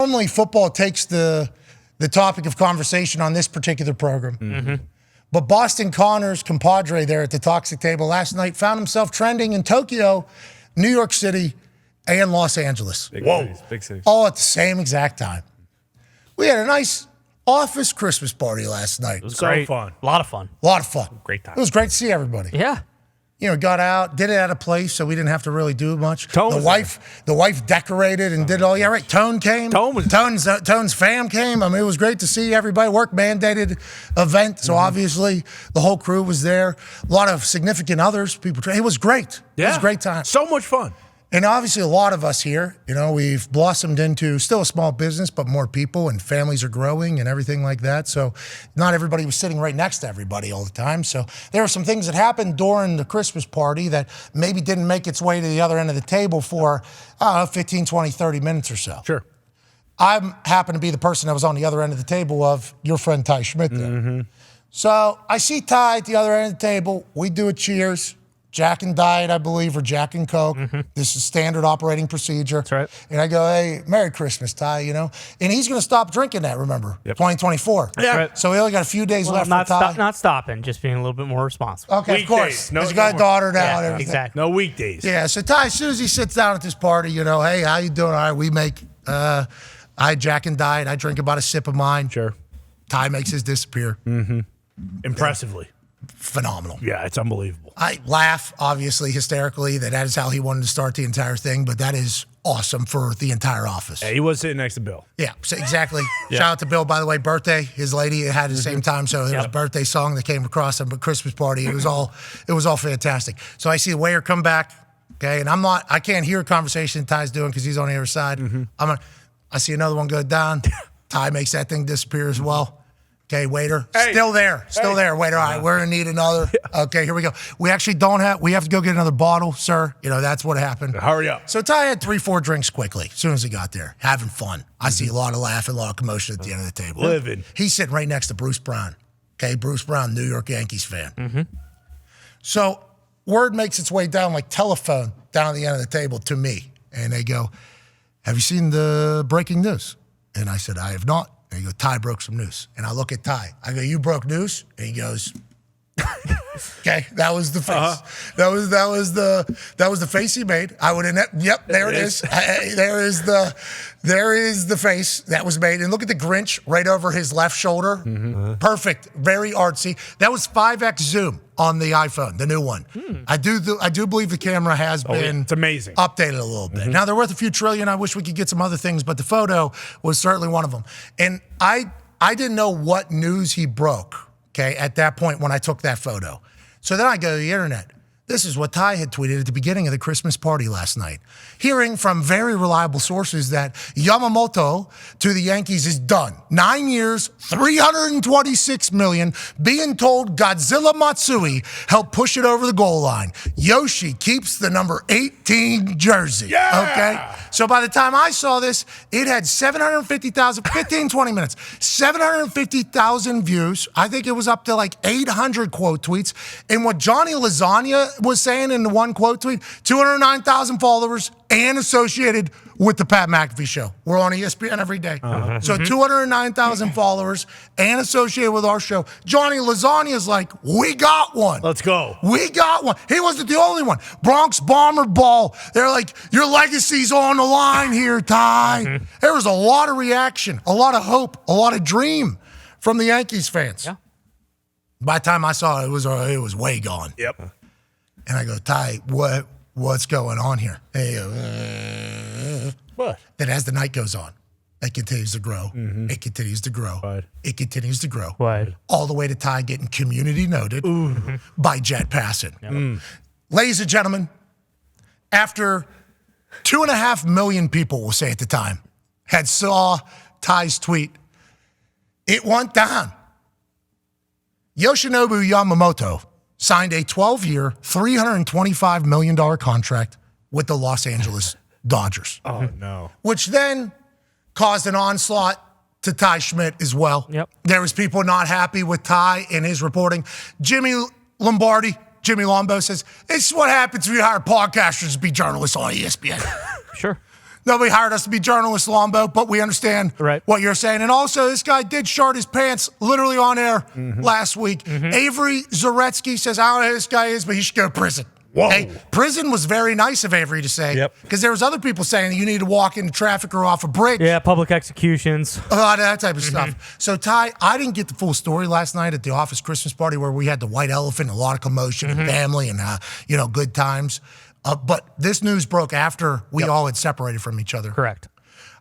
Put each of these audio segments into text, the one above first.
Normally, football takes the topic of conversation on this particular program. Mm-hmm. But Boston Connor's compadre there at the Toxic Table last night found himself trending in Tokyo, New York City, and Los Angeles. Big cities. All at the same exact time. We had a nice office Christmas party last night. It was So great. fun. A lot of fun. A lot of fun. Great time. It was great to see everybody. Yeah. Got out, did it at a place, so we didn't have to really do much. Tone the was wife decorated and did it all. Yeah, right. Tone came. Tone's fam came. I mean, it was great to see everybody. Work mandated event, so obviously the whole crew was there. A lot of significant others. It was great. Yeah. It was a great time. So much fun. And obviously, a lot of us here, we've blossomed into still a small business, but more people and families are growing and everything like that. So not everybody was sitting right next to everybody all the time. So there were some things that happened during the Christmas party that maybe didn't make its way to the other end of the table for, 15, 20, 30 minutes or so. Sure. I happen to be the person that was on the other end of the table of your friend Ty Schmit there. Mm-hmm. So I see Ty at the other end of the table. We do a cheers. Jack and Diet, I believe, or Jack and Coke. Mm-hmm. This is standard operating procedure. That's right. And I go, hey, Merry Christmas, Ty, And he's going to stop drinking that, remember? Yep. 2024. That's right. So we only got a few days left not for Ty. not stopping, just being a little bit more responsible. Okay, Weekdays. of course. No- Because you got no a daughter now and Yeah, everything. exactly. No weekdays. Yeah, so Ty, as soon as he sits down at this party, hey, how you doing? All right, we make, I Jack and Diet. I drink about a sip of mine. Sure. Ty makes his disappear. Impressively. Phenomenal. Yeah, it's unbelievable. I laugh, obviously, hysterically, that is how he wanted to start the entire thing, but that is awesome for the entire office. Yeah, he was sitting next to Bill. Yeah, so exactly. Shout out to Bill, by the way, birthday. His lady had at the same time, so it was a birthday song that came across him, but Christmas party. It was all fantastic. So I see the waiter come back, okay, and I can't hear a conversation Ty's doing because he's on the other side. I see another one go down. Ty makes that thing disappear as well. Okay, waiter, Hey. still there, waiter. All right, we're gonna need another. Okay, here we go. We actually we have to go get another bottle, sir. That's what happened. Hurry up. So Ty had 3-4 drinks quickly as soon as he got there, having fun. I see a lot of laughing, a lot of commotion at the end of the table. Living. He's sitting right next to Bruce Brown. Okay, Bruce Brown, New York Yankees fan. So word makes its way down like telephone down at the end of the table to me. And they go, have you seen the breaking news? And I said, I have not. And he goes, Ty broke some news. And I look at Ty. I go, you broke news? And he goes, okay, that was the face. That was the face he made. I would have. Yep, there it is. There is the face that was made. And look at the Grinch right over his left shoulder. Perfect, very artsy. That was 5x zoom on the iPhone, the new one. I do believe the camera has been it's amazing. updated a little bit. Now they're worth a few trillion. I wish we could get some other things, but the photo was certainly one of them. And I didn't know what news he broke. Okay, at that point when I took that photo. So then I go to the internet. This is what Ty had tweeted at the beginning of the Christmas party last night. Hearing from very reliable sources that Yamamoto to the Yankees is done. 9 years, $326 million, being told Godzilla Matsui helped push it over the goal line. Yoshi keeps the number 18 jersey. Yeah! Okay? So by the time I saw this, it had 750,000, 15, 20 minutes, 750,000 views. I think it was up to like 800 quote tweets. And what Johnny Lasagna was saying in the one quote tweet, 209,000 followers and associated with the Pat McAfee Show. We're on ESPN every day. So 209,000 followers and associated with our show. Johnny Lasagna's like, we got one. Let's go. We got one. He wasn't the only one. Bronx Bomber Ball. They're like, your legacy's on the line here, Ty. There was a lot of reaction, a lot of hope, a lot of dream from the Yankees fans. Yeah. By the time I saw it, it was way gone. Yep. And I go, Ty, what's going on here? And he goes, What? Then as the night goes on, it continues to grow. It continues to grow. Right. It continues to grow. Right. All the way to Ty getting community noted by Jet Passon. Ladies and gentlemen, after 2.5 million people, we'll say at the time, had saw Ty's tweet, it went down. Yoshinobu Yamamoto signed a 12-year, $325 million contract with the Los Angeles Dodgers. Oh, no. Which then caused an onslaught to Ty Schmit as well. Yep. There was people not happy with Ty in his reporting. Jimmy Lombo says, this is what happens when you hire podcasters to be journalists on ESPN. Sure. Nobody hired us to be journalists, Lombo, but we understand what you're saying. And also, this guy did shart his pants literally on air last week. Avery Zaretsky says, I don't know who this guy is, but he should go to prison. Whoa. Hey, prison was very nice of Avery to say. Because there was other people saying that you need to walk into traffic or off a bridge. Yeah, public executions. A lot of that type of stuff. So, Ty, I didn't get the full story last night at the office Christmas party where we had the white elephant, a lot of commotion and family and, good times. But this news broke after we all had separated from each other. Correct.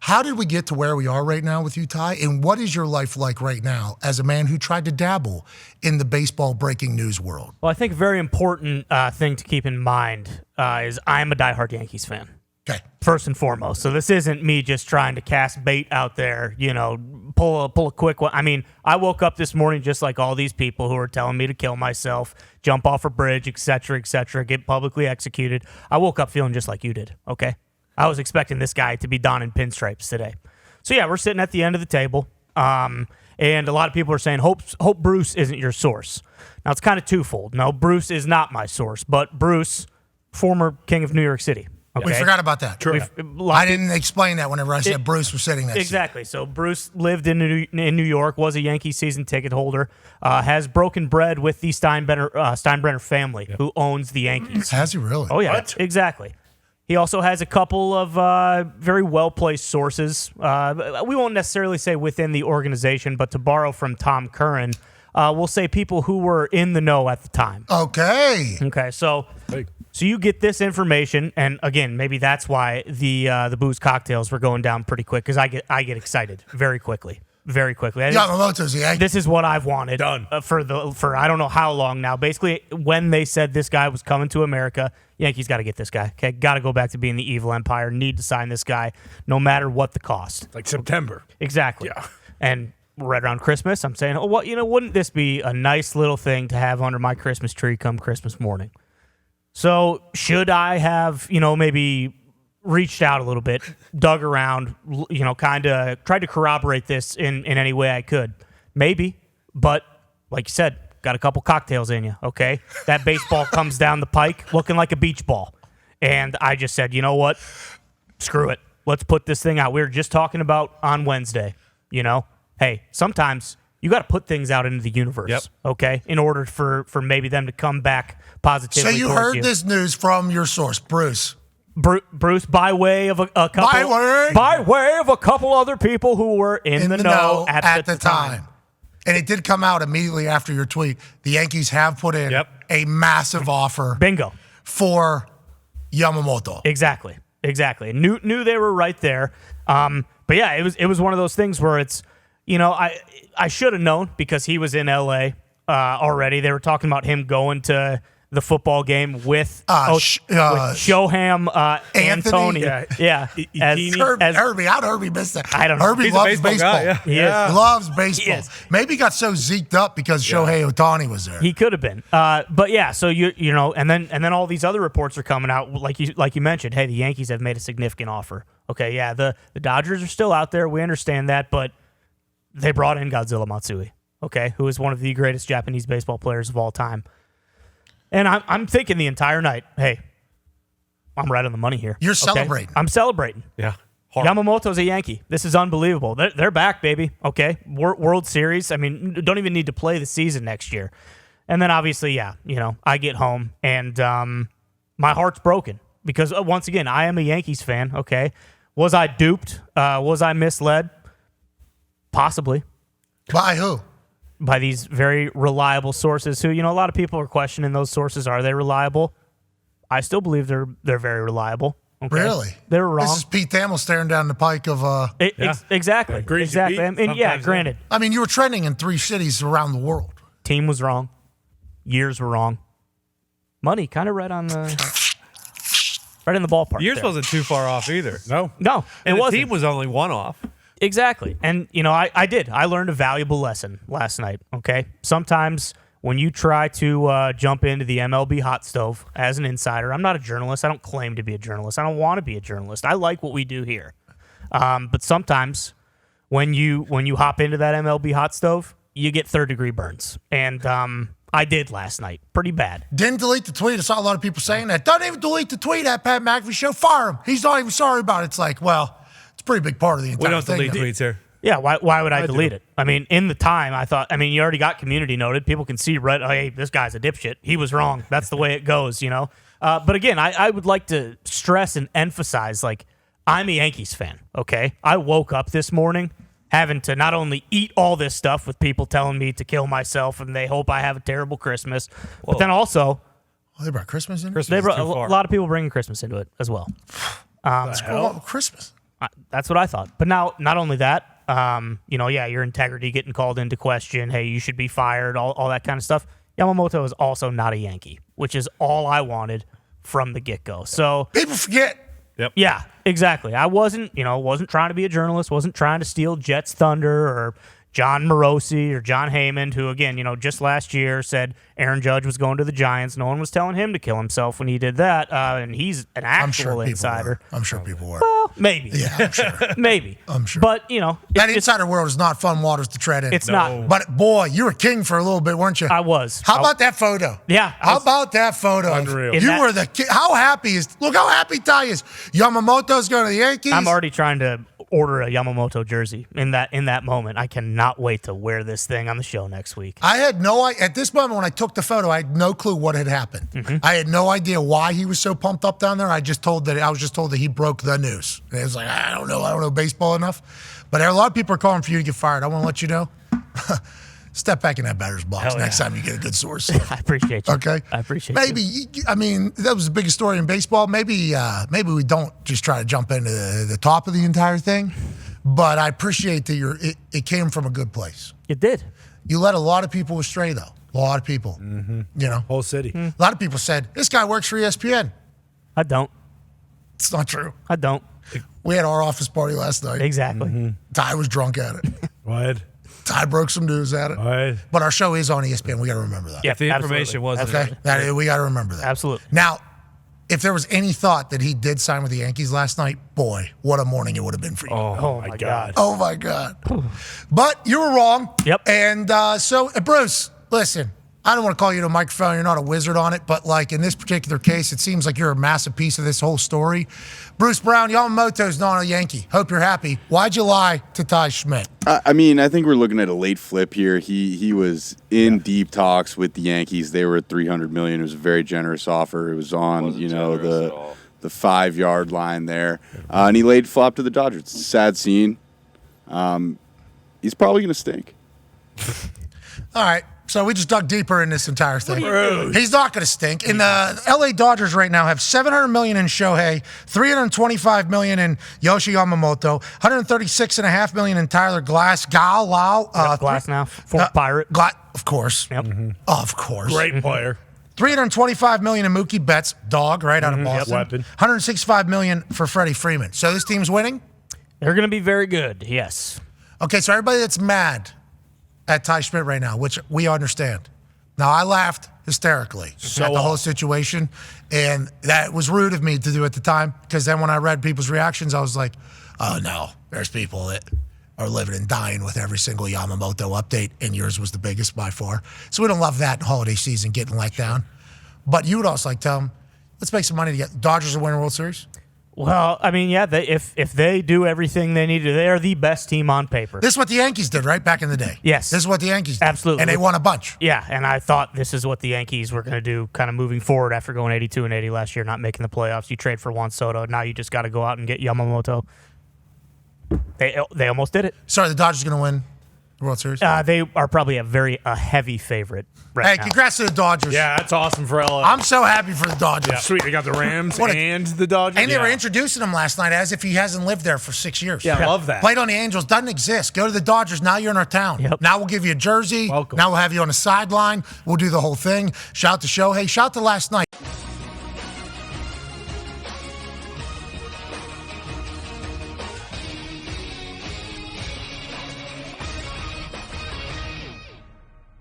How did we get to where we are right now with you, Ty? And what is your life like right now as a man who tried to dabble in the baseball breaking news world? Well, I think a very important thing to keep in mind is I'm a diehard Yankees fan. Okay. First and foremost. So this isn't me just trying to cast bait out there, pull a quick one. I mean, I woke up this morning just like all these people who are telling me to kill myself, jump off a bridge, et cetera, get publicly executed. I woke up feeling just like you did, okay? I was expecting this guy to be donning pinstripes today. So, yeah, we're sitting at the end of the table, and a lot of people are saying, Hope Bruce isn't your source. Now, it's kind of twofold. No, Bruce is not my source, but Bruce, former king of New York City. Okay? We forgot about that. True. I didn't explain that whenever I said Bruce was sitting next to you. Exactly. So Bruce lived in New York, was a Yankee season ticket holder, has broken bread with the Steinbrenner family, who owns the Yankees. Has he really? Oh, yeah. What? Exactly. He also has a couple of very well-placed sources. We won't necessarily say within the organization, but to borrow from Tom Curran, we'll say people who were in the know at the time. Okay. Okay, so you get this information, and again, maybe that's why the booze cocktails were going down pretty quick, because I get excited very quickly. Very quickly. Yamamoto's the Yankee. This is what I've wanted Done. For I don't know how long now. Basically, when they said this guy was coming to America, Yankees got to get this guy. Okay, got to go back to being the evil empire. Need to sign this guy, no matter what the cost. Like September. Exactly. Yeah. And right around Christmas, I'm saying, wouldn't this be a nice little thing to have under my Christmas tree come Christmas morning? So should I have, maybe reached out a little bit, dug around, kind of tried to corroborate this in any way I could? Maybe, but like you said, got a couple cocktails in you, okay? That baseball comes down the pike looking like a beach ball. And I just said, you know what? Screw it. Let's put this thing out. We were just talking about on Wednesday, hey, sometimes you got to put things out into the universe, okay, in order for maybe them to come back positively. So you heard this news from your source, Bruce. Bruce, by way of a couple other people who were in the know at the time. And it did come out immediately after your tweet. The Yankees have put in a massive offer. Bingo. For Yamamoto. Exactly. Knew they were right there. But yeah, it was one of those things where it's, I should have known because he was in LA already. They were talking about him going to the football game with Shoham Anthony. Herbie. How'd Herbie miss that? I don't know. Herbie loves baseball. Guy, He loves baseball. Maybe he got so zeked up because Shohei Ohtani was there. He could have been. But yeah, so and then all these other reports are coming out, like you mentioned. Hey, the Yankees have made a significant offer. Okay, yeah, the Dodgers are still out there. We understand that, but they brought in Godzilla Matsui, okay, who is one of the greatest Japanese baseball players of all time. And I'm thinking the entire night, hey, I'm right on the money here. You're celebrating. I'm celebrating. Yeah. Yamamoto's a Yankee. This is unbelievable. They're back, baby. Okay. World Series. I mean, don't even need to play the season next year. And then obviously, I get home and my heart's broken because once again, I am a Yankees fan. Okay. Was I duped? Was I misled? Possibly. By who? By these very reliable sources who, a lot of people are questioning those sources. Are they reliable? I still believe they're very reliable. Okay? Really? They're wrong. This is Pete Thamel staring down the pike of... Exactly. Exactly. I mean, granted. I mean, you were trending in 3 cities around the world. Team was wrong. Years were wrong. Money kind of right in the ballpark. Years wasn't too far off either. No, it wasn't. The team was only one off. Exactly. And, I did. I learned a valuable lesson last night, okay? Sometimes when you try to jump into the MLB hot stove as an insider, I'm not a journalist. I don't claim to be a journalist. I don't want to be a journalist. I like what we do here. But sometimes when you hop into that MLB hot stove, you get third-degree burns. And I did last night. Pretty bad. Didn't delete the tweet. I saw a lot of people saying that. Doesn't even delete the tweet at Pat McAfee Show. Fire him. He's not even sorry about it. It's like, well, it's a pretty big part of the entire We don't thing. delete tweets here. Yeah, why would I delete do. it? I mean, in the time, I thought, you already got community noted. People can see, right, oh, hey, this guy's a dipshit. He was wrong. That's the way it goes, you know? But again, I would like to stress and emphasize, like, I'm a Yankees fan, okay? I woke up this morning having to not only eat all this stuff with people telling me to kill myself and they hope I have a terrible Christmas, but then also Oh, they brought Christmas in? Christmas they is brought too a far. lot of people bringing Christmas into it as well. What's going on with Christmas? That's what I thought. But now, not only that, your integrity getting called into question. Hey, you should be fired. All that kind of stuff. Yamamoto is also not a Yankee, which is all I wanted from the get-go. So People forget. yeah, exactly. I wasn't trying to be a journalist. Wasn't trying to steal Jets thunder or John Morosi or John Heyman, who again, just last year said Aaron Judge was going to the Giants. No one was telling him to kill himself when he did that, and he's an I'm actual sure people insider. were. I'm sure people were. Well, maybe. Yeah, I'm sure. Maybe. I'm sure. But, That it's insider world is not fun waters to tread in. It's not. But, boy, you were king for a little bit, weren't you? I was. How about that photo? Yeah, I How was- about that photo? Unreal. In You that- were the king. How happy is? Look how happy Ty is. Yamamoto's going to the Yankees. I'm already trying to order a Yamamoto jersey in that moment. I cannot wait to wear this thing on the show next week. I had no idea. At this moment when I took the photo, I had no clue what had happened. Mm-hmm. I had no idea why he was so pumped up down there. I was just told that he broke the news. And it was like, I don't know baseball enough. But a lot of people are calling for you to get fired. I want to let you know. Step back in that batter's box Hell next yeah. time you get a good source. I appreciate you. Okay. I appreciate Maybe you. that was the biggest story in baseball. Maybe we don't just try to jump into the top of the entire thing. But I appreciate that it came from a good place. It did. You led a lot of people astray, though. A lot of people. Whole city. A lot of people said, this guy works for ESPN. I don't. It's not true. I don't. We had our office party last night. Exactly. Ty was drunk at it. What? Ty broke some news at it. What? But our show is on ESPN. We got to remember that. Yeah, If the information absolutely. wasn't Okay? We got to remember that. Absolutely. Now, if there was any thought that he did sign with the Yankees last night, boy, what a morning it would have been for you. Oh, my God. Oh, my God. But you were wrong. Yep. And so, Bruce, listen, I don't want to call you to a microphone. You're not a wizard on it. But, like, in this particular case, it seems like you're a massive piece of this whole story. Bruce Brown, Yamamoto's not a Yankee. Hope you're happy. Why'd you lie to Ty Schmit? I think we're looking at a late flip here. He was in deep talks with the Yankees. They were at $300 million. It was a very generous offer. It was on, the 5-yard line there. And he laid flop to the Dodgers. It's a sad scene. He's probably going to stink. All right. So we just dug deeper in this entire thing. He's not going to stink. And the LA Dodgers right now have $700 million in Shohei, $325 million in Yoshi Yamamoto, $136.5 million in Tyler Glasgow. Glass now. Former Pirate. Of course. Yep. Of course. Great player. $325 million in Mookie Betts, dog, right out of Boston. Weapon. $165 million for Freddie Freeman. So this team's winning? They're going to be very good. Yes. Okay, so everybody that's mad at Ty Schmit right now, which we understand. Now, I laughed hysterically at the whole situation, and that was rude of me to do at the time, because then when I read people's reactions, I was like, oh, no, there's people that are living and dying with every single Yamamoto update, and yours was the biggest by far. So we don't love that in holiday season, getting let down. But you would also like tell them, let's make some money to get Dodgers to win a World Series. Well, if they do everything they need to, they are the best team on paper. This is what the Yankees did, right, back in the day? Yes. This is what the Yankees did. Absolutely. And they won a bunch. Yeah, and I thought this is what the Yankees were going to do kind of moving forward after going 82-80 last year, not making the playoffs. You trade for Juan Soto. Now you just got to go out and get Yamamoto. They almost did it. So are the Dodgers going to win the World Series? They are probably a heavy favorite right Hey, now. congrats to the Dodgers. Yeah, that's awesome for LA. I'm so happy for the Dodgers. Sweet. They got the Rams What a- and the Dodgers. And they were introducing him last night as if he hasn't lived there for 6 years. Yeah, I love that. Played on the Angels, doesn't exist. Go to the Dodgers. Now you're in our town. Yep. Now we'll give you a jersey. Welcome. Now we'll have you on the sideline. We'll do the whole thing. Shout out to Shohei. Shout out to last night.